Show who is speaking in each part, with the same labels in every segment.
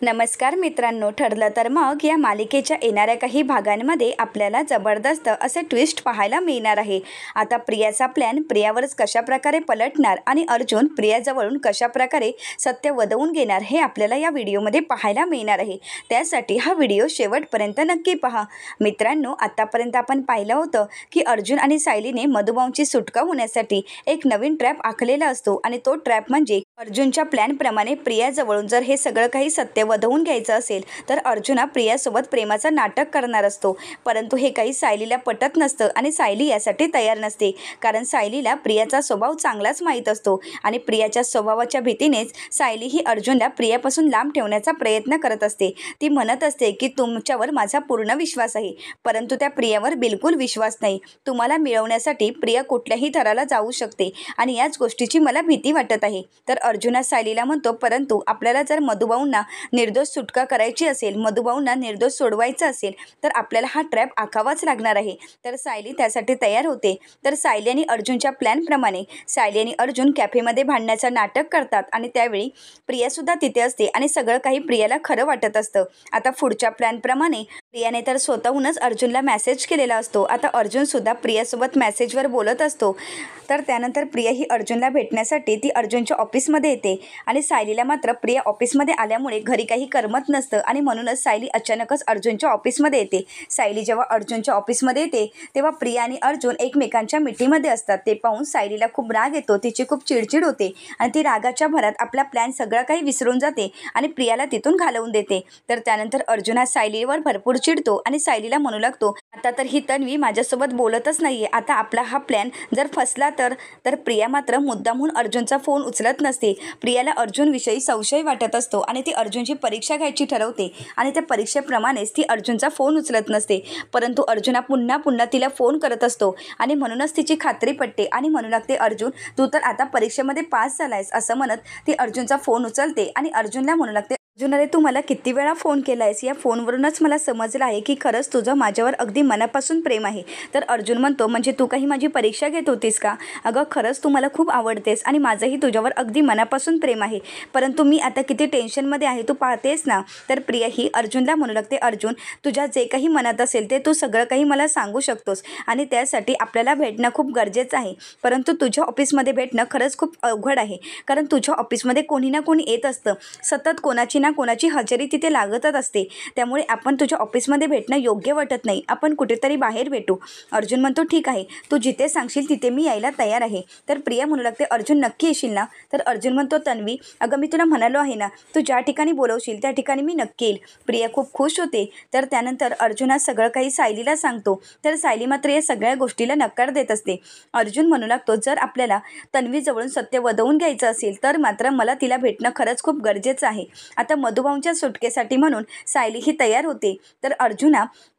Speaker 1: नमस्कार मित्रांनो, ठरलं तर मग या मालिकेच्या येणाऱ्या काही भागांमध्ये आपल्याला जबरदस्त असे ट्विस्ट पाहायला मिळणार आहे। आता प्रियाचा प्लॅन प्रियावरच कशाप्रकारे पलटणार आणि अर्जुन प्रियाजवळून कशाप्रकारे सत्य वदवून घेणार हे आपल्याला या व्हिडिओमध्ये पाहायला मिळणार आहे। त्यासाठी हा व्हिडिओ शेवटपर्यंत नक्की पहा। मित्रांनो, आतापर्यंत आपण पाहिलं होतं की अर्जुन आणि सायलीने मधुबाऊंची सुटका होण्यासाठी एक नवीन ट्रॅप आखलेला असतो आणि तो ट्रॅप म्हणजे अर्जुनच्या प्लॅनप्रमाणे प्रियाजवळून जर हे सगळं काही सत्य वदवून घ्यायचं असेल तर अर्जुन हा प्रियासोबत प्रेमाचं नाटक करणार असतो। परंतु हे काही सायलीला पटत नसतं आणि सायली यासाठी तयार नसते, कारण सायलीला प्रियाचा स्वभाव चांगलाच माहीत असतो आणि प्रियाच्या स्वभावाच्या भीतीनेच सायली ही अर्जुनला प्रियापासून लांब ठेवण्याचा प्रयत्न करत असते। ती म्हणत असते की तुमच्यावर माझा पूर्ण विश्वास आहे, परंतु त्या प्रियावर बिलकुल विश्वास नाही। तुम्हाला मिळवण्यासाठी प्रिया कुठल्याही थराला जाऊ शकते आणि याच गोष्टीची मला भीती वाटत आहे। तर अर्जुन सायलीला म्हणतो, परंतु आपल्याला जर मधुबाऊंना निर्दोष सुटका करायची असेल, मधुबाऊंना निर्दोष सोडवायचं असेल तर आपल्याला हा ट्रॅप आखावाच लागणार आहे। तर सायली त्यासाठी तयार होते। तर सायली आणि अर्जुनच्या प्लॅनप्रमाणे सायली आणि अर्जुन कॅफेमध्ये भांडण्याचं नाटक करतात आणि त्यावेळी प्रियासुद्धा तिथे असते आणि सगळं काही प्रियाला खरं वाटत असतं। आता पुढच्या प्लॅनप्रमाणे प्रियाने तर स्वतःहूनच अर्जुनला मेसेज केलेला असतो। आता अर्जुनसुद्धा प्रियासोबत मेसेजवर बोलत असतो। तर त्यानंतर प्रिया ही अर्जुनला भेटण्यासाठी ती अर्जुनच्या ऑफिसमध्ये येते आणि सायलीला मात्र प्रिया ऑफिसमध्ये आल्यामुळे घरी काही करमत नसतं आणि म्हणूनच सायली अचानकच अर्जुनच्या ऑफिसमध्ये येते। सायली जेव्हा अर्जुनच्या ऑफिसमध्ये येते तेव्हा प्रिया आणि अर्जुन एकमेकांच्या मिठीमध्ये असतात। ते पाहून सायलीला खूप राग येतो, तिची खूप चिडचिड होते आणि ती रागाच्या भरात आपला प्लॅन सगळं काही विसरून जाते आणि प्रियाला तिथून घालवून देते। तर त्यानंतर अर्जुन हा सायलीवर भरपूर चिडतो आणि सायलीला म्हणू लागतो, आता तर ही तन्वी माझ्यासोबत बोलतच नाहीये, आता आपला हा प्लॅन जर फसला तर प्रिया मात्र मुद्दामहून अर्जुनचा फोन उचलत नसते। प्रियाला अर्जुनविषयी संशय वाटत असतो आणि ती अर्जुनची परीक्षा घ्यायची ठरवते आणि त्या परीक्षेप्रमाणेच ती अर्जुनचा फोन उचलत नसते, परंतु अर्जुन पुन्हा पुन्हा तिला फोन करत असतो आणि म्हणूनच तिची खात्री पटते आणि म्हणू लागते, अर्जुन तू तर आता परीक्षेमध्ये पास झालायस असं म्हणत ती अर्जुनचा फोन उचलते आणि अर्जुनला म्हणू लागते, अर्जुन अरे तू मला किती वेळा फोन केलायस, या फोनवरूनच मला समजलं आहे की खरंच तुझं माझ्यावर अगदी मनापासून प्रेम आहे। तर अर्जुन म्हणतो, म्हणजे तू काही माझी परीक्षा घेत होतीस का? अगं खरंच तू मला खूप आवडतेस आणि माझंही तुझ्यावर अगदी मनापासून प्रेम आहे, परंतु मी आता किती टेन्शनमध्ये आहे तू पाहतेस ना। तर प्रिया ही अर्जुनला म्हणू लागते, अर्जुन तुझ्या जे काही मनात असेल ते तू सगळं काही मला सांगू शकतोस आणि त्यासाठी आपल्याला भेटणं खूप गरजेचं आहे, परंतु तुझ्या ऑफिसमध्ये भेटणं खरंच खूप अवघड आहे, कारण तुझ्या ऑफिसमध्ये कोणी ना कोणी येत असतं, सतत कोणाची ना कोणाची हजेरी तिथे लागतच असते, त्यामुळे आपण तुझ्या ऑफिसमध्ये भेटणं योग्य वाटत नाही, आपण कुठेतरी बाहेर भेटू। अर्जुन म्हणतो, ठीक आहे, तू जिथे सांगशील तिथे मी यायला तयार आहे। तर प्रिया म्हणू लागते, अर्जुन नक्की येशील ना? तर अर्जुन म्हणतो, तन्वी अगं मी तुला म्हणालो आहे ना, तू ज्या ठिकाणी बोलवशील त्या ठिकाणी मी नक्की येईल। प्रिया खूप खुश होते। तर त्यानंतर अर्जुन सगळं काही सायलीला सांगतो, तर सायली मात्र या सगळ्या गोष्टीला नकार देत असते। अर्जुन म्हणू लागतो, जर आपल्याला तन्वीजवळून सत्य वदवून घ्यायचं असेल तर मात्र मला तिला भेटणं खरंच खूप गरजेचं आहे। आता मधुबाऊंच्या सुटकेसाठी म्हणून सायली ही तयार होते। तर अर्जुन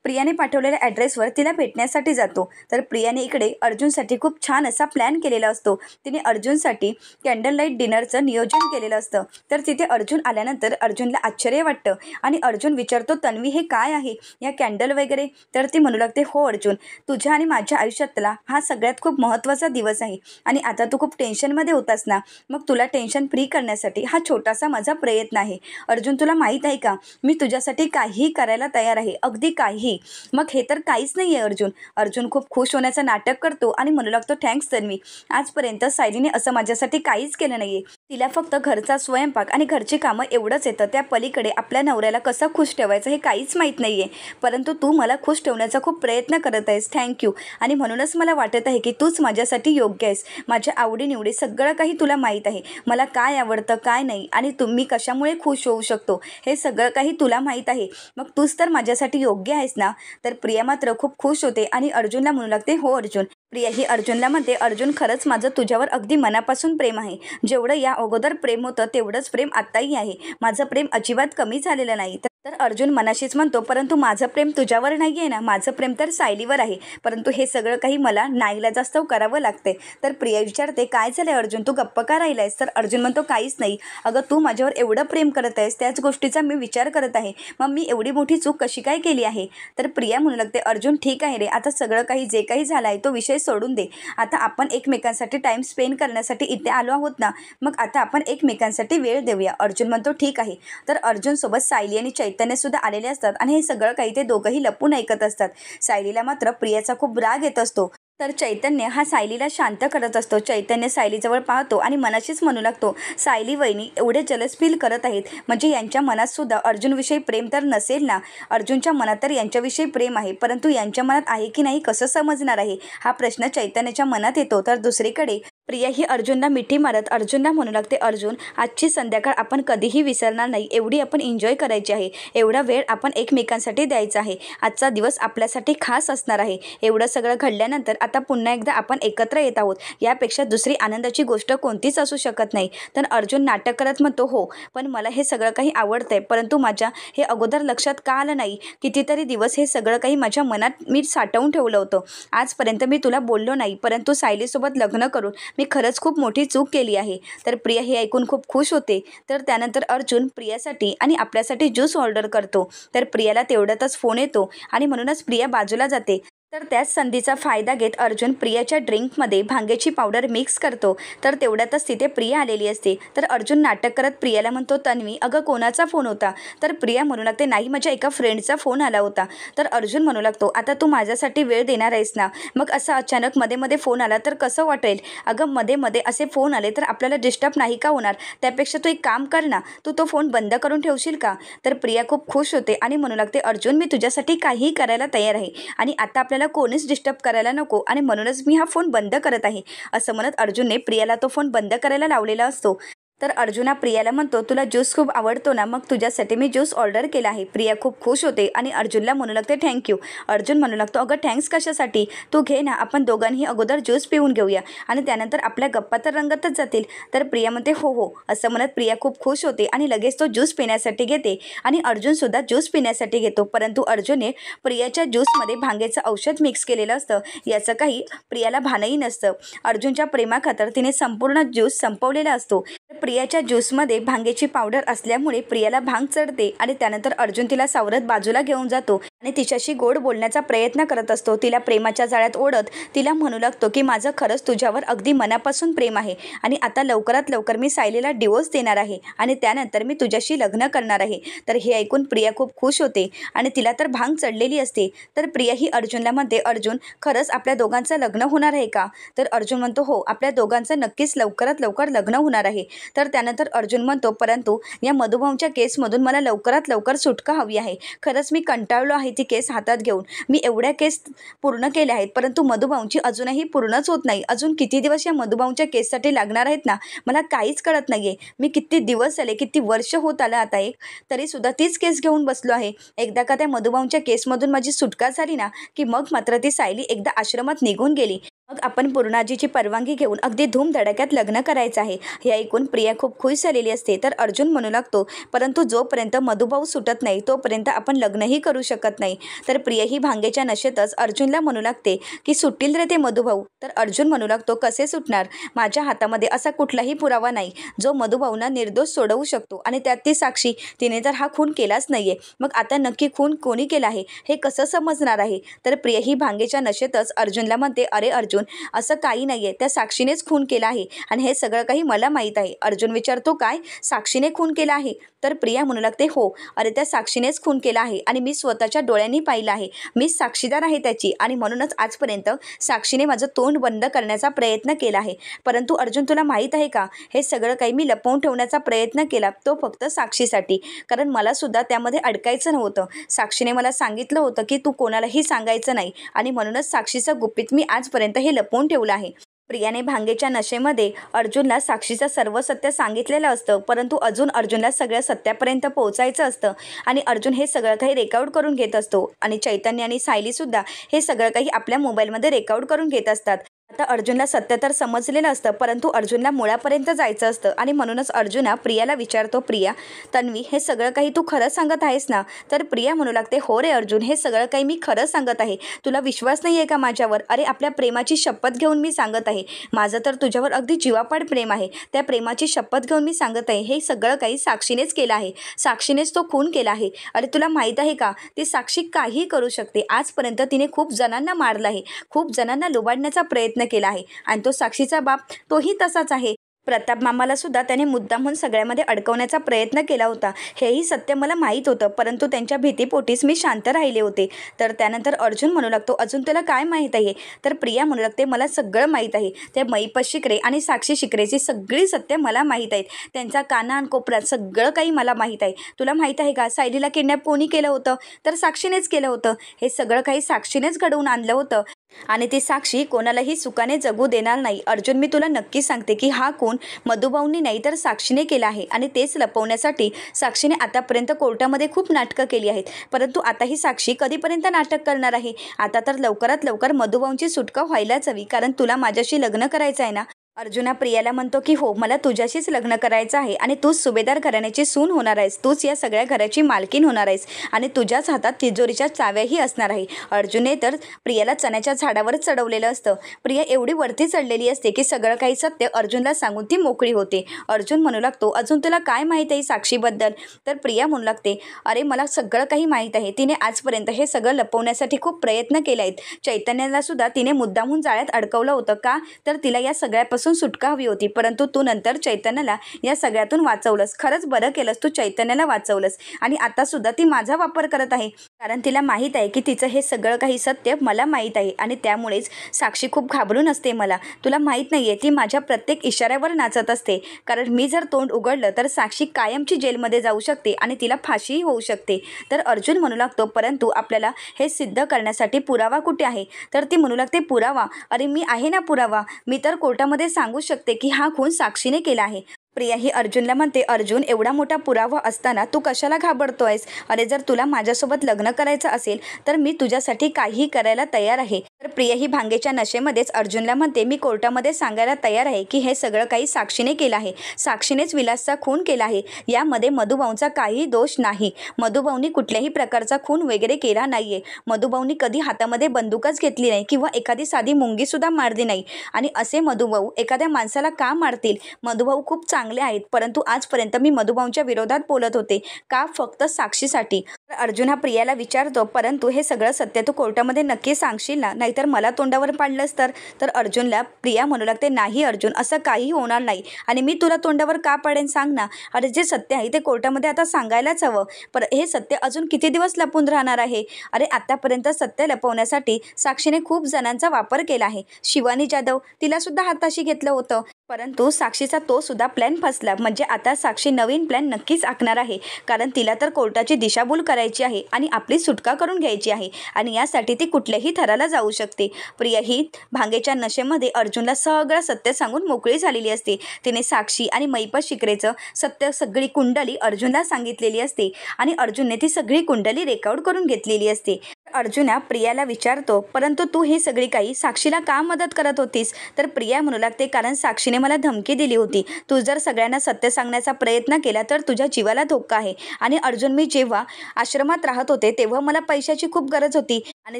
Speaker 1: प्रियाने पाठवलेल्या ॲड्रेसवर तिला भेटण्यासाठी जातो। तर प्रियाने इकडे अर्जुनसाठी खूप छान असा प्लॅन केलेला असतो। तिने अर्जुनसाठी कॅन्डल लाईट डिनरचं नियोजन केलेलं असतं। तर तिथे अर्जुन आल्यानंतर अर्जुनला आश्चर्य वाटतं आणि अर्जुन विचारतो, तन्वी हे काय आहे, या कॅन्डल वगैरे? तर ती म्हणू लागते, हो अर्जुन, तुझ्या आणि माझ्या आयुष्यातला हा सगळ्यात खूप महत्त्वाचा दिवस आहे आणि आता तू खूप टेन्शनमध्ये होतास ना, मग तुला टेन्शन फ्री करण्यासाठी हा छोटासा माझा प्रयत्न आहे। अर्जुन तुला माहीत आहे का, मी तुझ्यासाठी काहीही करायला तयार आहे, अगदी काहीही। मग हे तर काहीच नाही आहे अर्जुन। अर्जुन खूप खुश होण्याचं नाटक करतो आणि म्हणू लागतो, थँक्स तन्वी, आजपर्यंत सायलीने असं माझ्यासाठी काहीच केलं नाहीये, तिला फक्त घरचा स्वयंपाक आणि घरची कामं एवढंच येतं, त्या पलीकडे आपल्या नवऱ्याला कसं खुश ठेवायचं हे काहीच माहीत नाहीये, परंतु तू मला खुश ठेवण्याचा खूप प्रयत्न करत आहेस, थँक्यू। आणि म्हणूनच मला वाटत आहे की तूच माझ्यासाठी योग्य आहेस, माझ्या आवडीनिवडी सगळं काही तुला माहीत आहे, मला काय आवडतं काय नाही आणि तुम्ही कशामुळे खुश होऊ शकतो हे सगळं काही तुला माहीत आहे, मग तूच तर माझ्यासाठी योग्य आहेस ना। तर प्रिया मात्र खूप खुश होते आणि अर्जुनला म्हणू लागते, हो अर्जुन। प्रिया ही अर्जुनला म्हणते, अर्जुन खरंच माझं तुझ्यावर अगदी मनापासून प्रेम आहे, जेवढं या अगोदर प्रेम होतं तेवढंच प्रेम आत्ताही आहे, माझं प्रेम अजिबात कमी झालेलं नाही। तर अर्जुन मनाशीच म्हणतो, परंतु माझं प्रेम तुझ्यावर नाही आहे ना, माझं प्रेम तर सायलीवर आहे. परंतु हे सगळं काही मला नाईलाजास्तव करावं लागते. तर प्रिया विचारते, काय झालं अर्जुन, तू गप्प का राहिलायस? तर अर्जुन म्हणतो, काहीच नाही. अगं तू माझ्यावर एवढं प्रेम करत आहेस, त्याच गोष्टीचा मी विचार करत आहे. मग मी एवढी मोठी चूक कशी काय केली आहे? तर प्रिया म्हणू लागते, अर्जुन ठीक आहे रे, आता सगळं काही जे काही झालं आहे तो विषय सोडून दे. आता आपण एकमेकांसाठी टाईम स्पेंड करण्यासाठी इथे आलो आहोत ना, मग आता आपण एकमेकांसाठी वेळ देऊया. अर्जुन म्हणतो, ठीक आहे. तर अर्जुनसोबत सायली आणि चैतन्य सुद्धा आलेले असतात आणि हे सगळं काही ते दोघंही लपून ऐकत असतात. सायलीला मात्र प्रियाचा खूप राग येत असतो. तर चैतन्य हा सायलीला शांत करत असतो. चैतन्य सायलीजवळ पाहतो आणि मनाशीच म्हणू लागतो, सायली वहिनी एवढे जलस फील करत आहेत, म्हणजे यांच्या मनात सुद्धा अर्जुनविषयी प्रेम तर नसेल ना? अर्जुनच्या मनात तर यांच्याविषयी प्रेम आहे, परंतु यांच्या मनात आहे की नाही कसं समजणार आहे, हा प्रश्न चैतन्याच्या मनात येतो. तर दुसरीकडे प्रिया ही अर्जुनला मिठी मारत अर्जुनला म्हणू लागते, अर्जुन आजची संध्याकाळ आपण कधीही विसरणार नाही, एवढी आपण एन्जॉय करायची आहे, एवढा वेळ आपण एकमेकांसाठी द्यायचा आहे, आजचा दिवस आपल्यासाठी खास असणार आहे. एवढं सगळं घडल्यानंतर आता पुन्हा एकदा आपण एकत्र येत आहोत, यापेक्षा दुसरी आनंदाची गोष्ट कोणतीच असू शकत नाही. तर अर्जुन नाटक करत म्हणतो, हो पण मला हे सगळं काही आवडतंय, परंतु माझ्या हे अगोदर लक्षात का आलं नाही? कितीतरी दिवस हे सगळं काही माझ्या मनात मी साठवून ठेवलं होतं. आजपर्यंत मी तुला बोललो नाही, परंतु सायलीसोबत लग्न करून मी खरंच खूप मोठी चूक केली आहे. तर प्रिया हे ऐकून खूप खुश होते. तर त्यानंतर अर्जुन प्रियासाठी आणि आपल्यासाठी ज्यूस ऑर्डर करतो. तर प्रियाला तेवढ्यातच फोन येतो आणि म्हणूनच प्रिया बाजूला जाते. तर त्याच संधीचा फायदा घेत अर्जुन प्रियाच्या ड्रिंकमध्ये भांग्याची पावडर मिक्स करतो. तर तेवढ्यातच तिथे प्रिया आलेली असते. तर अर्जुन नाटक करत प्रियाला म्हणतो, तन्वी अगं कोणाचा फोन होता? तर प्रिया म्हणू लागते, नाही माझ्या एका फ्रेंडचा फोन आला होता. तर अर्जुन म्हणू लागतो, आता तू माझ्यासाठी वेळ देणार आहेस ना? मग असं अचानक मध्ये मध्ये फोन आला तर कसं वाटेल? अगं मध्ये मध्ये असे फोन आले तर आपल्याला डिस्टर्ब नाही का होणार? त्यापेक्षा तू एक काम कर ना, तू तो फोन बंद करून ठेवशील का? तर प्रिया खूप खुश होते आणि म्हणू लागते, अर्जुन मी तुझ्यासाठी काहीही करायला तयार आहे आणि आता आपल्याला कोणीच डिस्टर्ब करायला नको आणि म्हणूनच मी हा फोन बंद करत आहे. असं म्हणत अर्जुनने प्रियाला तो फोन बंद करायला लावलेला असतो. तर अर्जुना प्रियाला म्हणतो, तुला ज्यूस खूप आवडतो ना, मग तुझ्यासाठी मी ज्यूस ऑर्डर केला आहे. प्रिया खूप खुश होते आणि अर्जुनला म्हणू लागते, थँक्यू. अर्जुन म्हणू लागतो, अगं थँक्स कशासाठी? तू घे ना, आपण दोघांनी अगोदर ज्यूस पिऊन घेऊया आणि त्यानंतर आपल्या गप्पा तर रंगतच जातील. तर प्रिया म्हणते, हो हो. असं म्हणत प्रिया खूप खुश होते आणि लगेच तो ज्यूस पिण्यासाठी घेते आणि अर्जुनसुद्धा ज्यूस पिण्यासाठी घेतो. परंतु अर्जुनने प्रियाच्या ज्यूसमध्ये भांगेचं औषध मिक्स केलेलं असतं, याचं काही प्रियाला भानही नसतं. अर्जुनच्या प्रेमाखातर तिने संपूर्ण ज्यूस संपवलेला असतो. प्रियाच्या ज्यूसमध्ये भांगेची पावडर असल्यामुळे प्रियाला भांग चढते आणि त्यानंतर अर्जुन तिला सावरत बाजूला घेऊन जातो आणि तिच्याशी गोड बोलण्याचा प्रयत्न करत असतो. तिला प्रेमाच्या जाळ्यात ओढत तिला म्हणू लागतो की माझं खरंच तुझ्यावर अगदी मनापासून प्रेम आहे आणि आता लवकरात लवकर मी सायलीला डिवोर्स देणार आहे आणि त्यानंतर मी तुझ्याशी लग्न करणार आहे. तर हे ऐकून प्रिया खूप खुश होते आणि तिला तर भांग चढलेली असते. तर प्रिया ही अर्जुनला म्हणते, अर्जुन खरंच आपल्या दोघांचं लग्न होणार आहे का? तर अर्जुन म्हणतो, हो आपल्या दोघांचं नक्कीच लवकरात लवकर लग्न होणार आहे. तर त्यानंतर अर्जुन म्हणतो, परंतु या मधुभाऊंच्या केसमधून मला लवकरात लवकर सुटका हवी आहे. खरंच मी कंटाळलो आहे ती केस हातात घेऊन. मी एवढ्या केस पूर्ण केल्या आहेत, परंतु मधुभाऊंची अजूनही पूर्णच होत नाही. अजून किती दिवस या मधुभाऊंच्या केससाठी लागणार आहेत ना, मला काहीच कळत नाही आहे. मी किती दिवस झाले, किती वर्ष होत आलं आता एक, तरीसुद्धा तीच केस घेऊन बसलो आहे. एकदा का त्या मधुभाऊंच्या केसमधून माझी सुटका झाली ना, की मग मात्र ती सायली एकदा आश्रमात निघून गेली. मग आपण पूर्णाजीची परवानगी घेऊन अगदी धूमधडाक्यात लग्न करायचं आहे. हे ऐकून प्रिया खूप खुश झालेली असते. तर अर्जुन म्हणू लागतो, परंतु जोपर्यंत मधुभाऊ सुटत नाही तोपर्यंत आपण लग्नही करू शकत नाही. तर प्रिया ही भांगेच्या नशेतच अर्जुनला म्हणू लागते की सुटतील रे ते मधुभाऊ. तर अर्जुन म्हणू लागतो, कसे सुटणार? माझ्या हातामध्ये असा कुठलाही पुरावा नाही जो मधुभाऊंना निर्दोष सोडवू शकतो आणि त्यात ती साक्षी, तिने तर हा खून केलाच नाहीये. मग आता नक्की खून कोणी केला आहे हे कसं समजणार आहे? तर प्रिया ही भांगेच्या नशेतच अर्जुनला म्हणते, अरे अर्जुन असं काही नाहीये, त्या साक्षीनेच खून केला आहे आणि हे सगळं काही मला माहीत आहे. अर्जुन विचारतो, काय साक्षीने खून केला आहे? तर प्रिया म्हणू लागते, हो अरे त्या साक्षीनेच खून केला आहे आणि मी स्वतःच्या डोळ्यांनी पाहिलं आहे. मी साक्षीदार आहे त्याची आणि म्हणूनच आजपर्यंत साक्षीने माझं तोंड बंद करण्याचा प्रयत्न केला आहे. परंतु अर्जुन तुला माहीत आहे का, हे सगळं काही मी लपवून ठेवण्याचा प्रयत्न केला तो फक्त साक्षीसाठी, कारण मला सुद्धा त्यामध्ये अडकायचं नव्हतं. साक्षीने मला सांगितलं होतं की तू कोणालाही सांगायचं नाही आणि म्हणूनच साक्षीचं गुपित मी आजपर्यंत हे लपवून ठेवलं आहे. प्रियाने भांगेच्या नशेमध्ये अर्जुनला साक्षीचं सर्व सत्य सांगितलेलं असतं, परंतु अजून अर्जुनला सगळ्या सत्यापर्यंत पोहोचायचं असतं आणि अर्जुन हे सगळं काही रेकॉर्ड करून घेत असतो आणि चैतन्य आणि सायलीसुद्धा हे सगळं काही आपल्या मोबाईलमध्ये रेकॉर्ड करून घेत असतात. आता अर्जुनला सत्य तर समजलेलं असतं, परंतु अर्जुनला मुळापर्यंत जायचं असतं आणि म्हणूनच अर्जुना प्रियाला विचारतो, प्रिया, तन्वी, हे सगळं काही तू खरं सांगत आहेस ना? तर प्रिया म्हणू लागते, हो रे अर्जुन, हे सगळं काही मी खरं सांगत आहे. तुला विश्वास नाही आहे का माझ्यावर? अरे आपल्या प्रेमाची शपथ घेऊन मी सांगत आहे. माझं तर तुझ्यावर अगदी जीवापाड प्रेम आहे. त्या प्रेमाची शपथ घेऊन मी सांगत आहे. हे सगळं काही साक्षीनेच केलं आहे. साक्षीनेच तो खून केला आहे. अरे तुला माहीत आहे का, ती साक्षी काहीही करू शकते. आजपर्यंत तिने खूप जणांना मारलं आहे, खूप जणांना लुबाडण्याचा प्रयत्न केला आहे आणि तो साक्षीचा बाप तोही तसाच आहे. प्रताप मामाला सुद्धा त्याने मुद्दामहून सगळ्यामध्ये अडकवण्याचा प्रयत्न केला होता. हेही सत्य मला माहीत होतं, परंतु त्यांच्या भीतीपोटीच मी शांत राहिले होते. तर त्यानंतर अर्जुन म्हणू लागतो, अजून तुला काय माहीत आहे? तर प्रिया म्हणू लागते, मला सगळं माहीत आहे. ते महिपत शिकरे आणि साक्षी शिकरेची सगळी सत्य मला माहीत आहेत. त्यांचा कानाकोपऱ्यात सगळं काही मला माहीत आहे. तुला माहीत आहे का, सायलीला किडनॅप कोणी केलं होतं? तर साक्षीनेच केलं होतं. हे सगळं काही साक्षीनेच घडवून आणलं होतं आणि ती साक्षी कोणालाही सुखाने जगू देणार नाही. अर्जुन, मी तुला नक्की सांगते की हा खून मधुभाऊंनी नाही तर साक्षीने केला आहे आणि तेच लपवण्यासाठी साक्षीने आतापर्यंत कोर्टामध्ये खूप नाटकं केली आहेत. परंतु आता ही साक्षी कधीपर्यंत नाटक करणार आहे? आता तर लवकरात लवकर मधुभाऊंची सुटका व्हायलाच हवी, कारण तुला माझ्याशी लग्न करायचं आहे ना? अर्जुना प्रियाला म्हणतो की हो, मला तुझ्याशीच लग्न करायचं आहे आणि तूच सुभेदार घराण्याची सून होणार आहेस. तूच या सगळ्या घराची मालकीण होणार आहेस आणि तुझ्याच हातात तिजोरीच्या चाव्याही असणार आहे. अर्जुनने तर प्रियाला चण्याच्या झाडावर चढवलेलं असतं. प्रिया एवढी वरती चढलेली असते की सगळं काही सत्य अर्जुनला सांगून ती मोकळी होते. अर्जुन म्हणू लागतो, अजून तुला काय माहीत आहे साक्षीबद्दल? तर प्रिया म्हणू लागते, अरे मला सगळं काही माहीत आहे. तिने आजपर्यंत हे सगळं लपवण्यासाठी खूप प्रयत्न केले आहेत. चैतन्याला सुद्धा तिने मुद्दामहून जाळ्यात अडकवलं होतं. का? तर तिला या सगळ्यापासून सुटका हवी होती, परंतु तू नंतर चैतन्याला या सगळ्यातून वाचवलंस. खरंच बरं केलंस, तू चैतन्याला वाचवलंस आणि आता सुद्धा ती माझा वापर करत आहे, कारण तिला माहीत आहे की तिचं हे सगळं काही सत्य मला माहीत आहे आणि त्यामुळेच साक्षी खूप घाबरून असते मला. तुला माहीत नाही आहे, ती माझ्या प्रत्येक इशाऱ्यावर नाचत असते, कारण मी जर तोंड उघडलं तर साक्षी कायमची जेलमध्ये जाऊ शकते आणि तिला फाशीही होऊ शकते. तर अर्जुन म्हणू लागतो, परंतु आपल्याला हे सिद्ध करण्यासाठी पुरावा कुठे आहे? तर ती म्हणू लागते, पुरावा? अरे मी आहे ना पुरावा. मी तर कोर्टामध्ये सांगू शकते की हा खून साक्षीने केला आहे. प्रिया ही अर्जुनला म्हणते, अर्जुन, एवढा मोठा पुरावा असताना तू कशाला घाबरतोयस? अरे जर तुला माझ्यासोबत लग्न करायचं असेल तर मी तुझ्यासाठी काहीही करायला तयार आहे. तर प्रिया ही भांगेच्या नशेमध्येच अर्जुनला म्हणते, मी कोर्टामध्ये सांगायला तयार आहे की हे सगळं काही साक्षीने केलं आहे. साक्षीनेच विलासचा खून केला आहे. यामध्ये मधुभाऊंचा काहीही दोष नाही. मधुभाऊंनी कुठल्याही प्रकारचा खून वगैरे केला नाहीये. मधुभाऊंनी कधी हातामध्ये बंदूकच घेतली नाही किंवा एखादी साधी मुंगी सुद्धा मारली नाही. आणि असे मधुभाऊ एखाद्या माणसाला का मारतील? मधुभाऊ खूप चांगले आहेत, परंतु आजपर्यंत मी मधुभाऊंच्या विरोधात बोलत होते. का? फक्त साक्षीसाठी. तर अर्जुन हा प्रियाला विचारतो, परंतु हे सगळं सत्य तू कोर्टामध्ये नक्की सांगशील ना? नाहीतर मला तोंडावर पाडलंस तर? तर अर्जुनला प्रिया म्हणू लागते, नाही अर्जुन, असं काही होणार नाही आणि मी तुला तोंडावर का पाडेन सांग ना? अरे जे सत्य आहे ते कोर्टामध्ये आता सांगायलाच हवं. हे सत्य अजून किती दिवस लपून राहणार आहे? अरे आतापर्यंत सत्य लपवण्यासाठी साक्षीने खूप जणांचा वापर केला आहे. शिवानी जाधव, तिला सुद्धा हाताशी घेतलं होतं, परंतु साक्षीचा तो सुद्धा प्लॅन फसला. म्हणजे आता साक्षी नवीन प्लॅन नक्कीच आखणार आहे, कारण तिला तर कोर्टाची दिशाभूल करायची आहे आणि आपली सुटका करून घ्यायची आहे आणि यासाठी ती कुठल्याही थराला जाऊ शकते. प्रिया ही भांगेच्या नशेमध्ये अर्जुनला सगळं सत्य सांगून मोकळी झालेली असते. तिने साक्षी आणि महिपत शिकरेचं सत्य, सगळी कुंडली अर्जुनला सांगितलेली असते आणि अर्जुनने ती सगळी कुंडली रेकॉर्ड करून घेतलेली असते. अर्जुना प्रियाला विचारतो, परंतु तू ही सगळी काही साक्षीला का मदत करत होतीस? तर प्रिया म्हणू लागते, कारण साक्षीने मला धमकी दिली होती. तू जर सगळ्यांना सत्य सांगण्याचा प्रयत्न केला तर तुझ्या जीवाला धोका आहे. आणि अर्जुन, मी जेव्हा आश्रमात राहत होते तेव्हा मला पैशाची खूप गरज होती आणि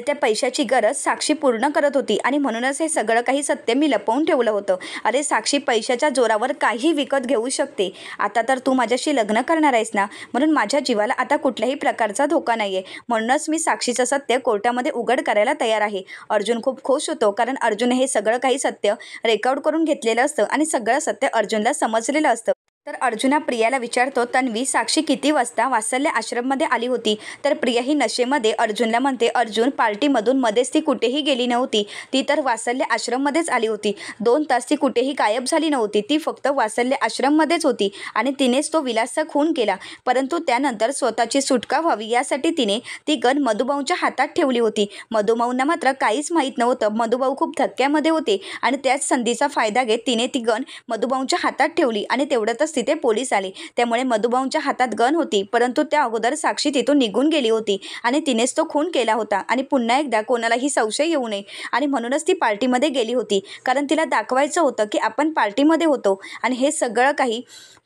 Speaker 1: त्या पैशाची गरज साक्षी पूर्ण करत होती आणि म्हणूनच हे सगळं काही सत्य मी लपवून ठेवलं होतं. अरे साक्षी पैशाच्या जोरावर काही विकत घेऊ शकते. आता तर तू माझ्याशी लग्न करणार आहेस ना, म्हणून माझ्या जीवाला आता कुठल्याही प्रकारचा धोका नाहीये. म्हणूनच मी साक्षीचं सत्य कोर्टामध्ये उघड करायला तयार आहे. अर्जुन खूप खुश होतो, कारण अर्जुन हे सगळं काही सत्य रेकॉर्ड करून घेतलेलं असतं आणि सगळं सत्य अर्जुनला समजलेलं असतं. तर अर्जुना प्रियाला विचारतो, तन्वी, साक्षी किती वाजता वात्सल्य आश्रममध्ये आली होती? तर प्रिया ही नशेमध्ये अर्जुनला म्हणते, अर्जुन, पार्टीमधून मध्येच ती कुठेही गेली नव्हती. ती तर वात्सल्य आश्रममध्येच आली होती. 2 तास ती कुठेही गायब झाली नव्हती. ती फक्त वात्सल्य आश्रममध्येच होती आणि तिनेच तो विलासचा खून केला. परंतु त्यानंतर स्वतःची सुटका व्हावी यासाठी तिने ती गन मधुभाऊंच्या हातात ठेवली होती. मधुभाऊंना मात्र काहीच माहीत नव्हतं. मधुभाऊ खूप धक्क्यामध्ये होते आणि त्याच संधीचा फायदा घेत तिने ती गन मधुभाऊंच्या हातात ठेवली आणि तेवढ्यातच त्यातच तिथे पोलीस आले. त्यामुळे मधुभाऊंच्या हातात गन होती, परंतु त्या अगोदर साक्षी तिथून निघून गेली होती आणि तिनेच तो खून केला होता आणि पुन्हा एकदा कोणालाही संशय येऊ नये आणि म्हणूनच ती पार्टीमध्ये गेली होती, कारण तिला दाखवायचं होतं की आपण पार्टीमध्ये होतो आणि हे सगळं काही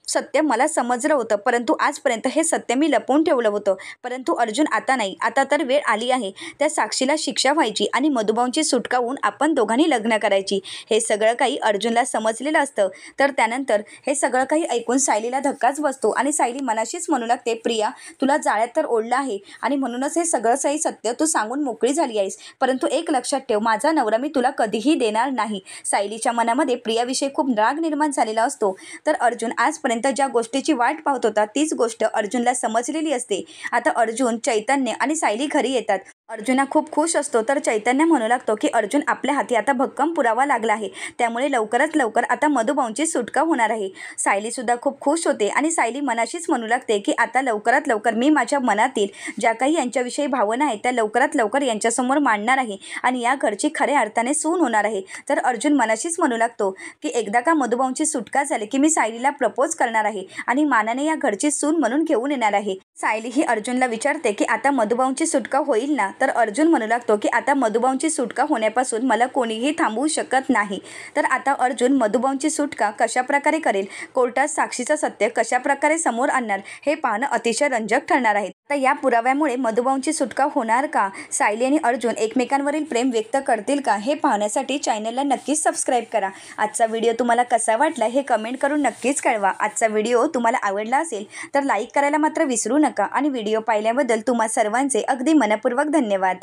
Speaker 1: सत्य मला समजलं होतं, परंतु आजपर्यंत हे सत्य मी लपवून ठेवलं होतं. परंतु अर्जुन आता नाही, आता तर वेळ आली आहे त्या साक्षीला शिक्षा व्हायची आणि मधुभाऊंची सुटका होऊन आपण दोघांनी लग्न करायची. हे सगळं काही अर्जुनला समजलेलं असतं. तर त्यानंतर हे सगळं काही ऐकून सायलीला धक्काच बसतो आणि सायली मनाशीच म्हणू लागते, प्रिया तुला जाळ्यात तर ओढलं आहे आणि म्हणूनच हे सगळं काही सत्य तू सांगून मोकळी झाली आहेस, परंतु एक लक्षात ठेव, माझा नवरा मी तुला कधीही देणार नाही. सायलीच्या मनामध्ये प्रियाविषयी खूप राग निर्माण झालेला असतो. तर अर्जुन आजपर्यंत ज्या गोष्टीची वाट पाहत होता तीच गोष्ट अर्जुनला समजलेली असते. आता अर्जुन, चैतन्य आणि सायली घरी येतात. अर्जुना खूप खुश असतो. तर चैतन्य म्हणू लागतो की अर्जुन, आपल्या हाती आता भक्कम पुरावा लागला आहे, त्यामुळे लवकरात लवकर आता मधुभाऊंची सुटका होणार आहे. सायली सुद्धा खूप खुश होते आणि सायली मनाशीच म्हणू लागते की आता लवकरात लवकर मी माझ्या मनातील ज्या काही यांच्याविषयी भावना आहेत त्या लवकरात लवकर यांच्यासमोर मांडणार आहे आणि या घरची खऱ्या अर्थाने सून होणार आहे. तर अर्जुन मनाशीच म्हणू लागतो की एकदा का मधुभाऊंची सुटका झाली की मी सायलीला प्रपोज करणार आहे आणि मानाने या घरची सून म्हणून घेऊन येणार आहे. सायली ही अर्जुनला विचारते की आता मधुभाऊंची सुटका होईल ना? तर अर्जुन म्हणू लागतो की आता मधुभाऊंची सुटका होण्यापासून मला कोणीही थांबवू शकत नाही. तर आता अर्जुन मधुभाऊंची सुटका कशाप्रकारे करेल, कोर्टात साक्षीचं सत्य कशाप्रकारे समोर आणणार हे पाहणं अतिशय रंजक ठरणार आहे. आता या पुराव्यामुळे मधुभाऊंची सुटका होणार का, सायली आणि अर्जुन एकमेकांवरील प्रेम व्यक्त करतील का, हे पाहण्यासाठी चॅनलला नक्कीच सबस्क्राईब करा. आजचा व्हिडिओ तुम्हाला कसा वाटला हे कमेंट करून नक्कीच कळवा. आजचा व्हिडिओ तुम्हाला आवडला असेल तर लाईक करायला मात्र विसरू नका आणि व्हिडिओ पाहिल्याबद्दल तुम्हा सर्वांचे अगदी मनपूर्वक धन्यवाद.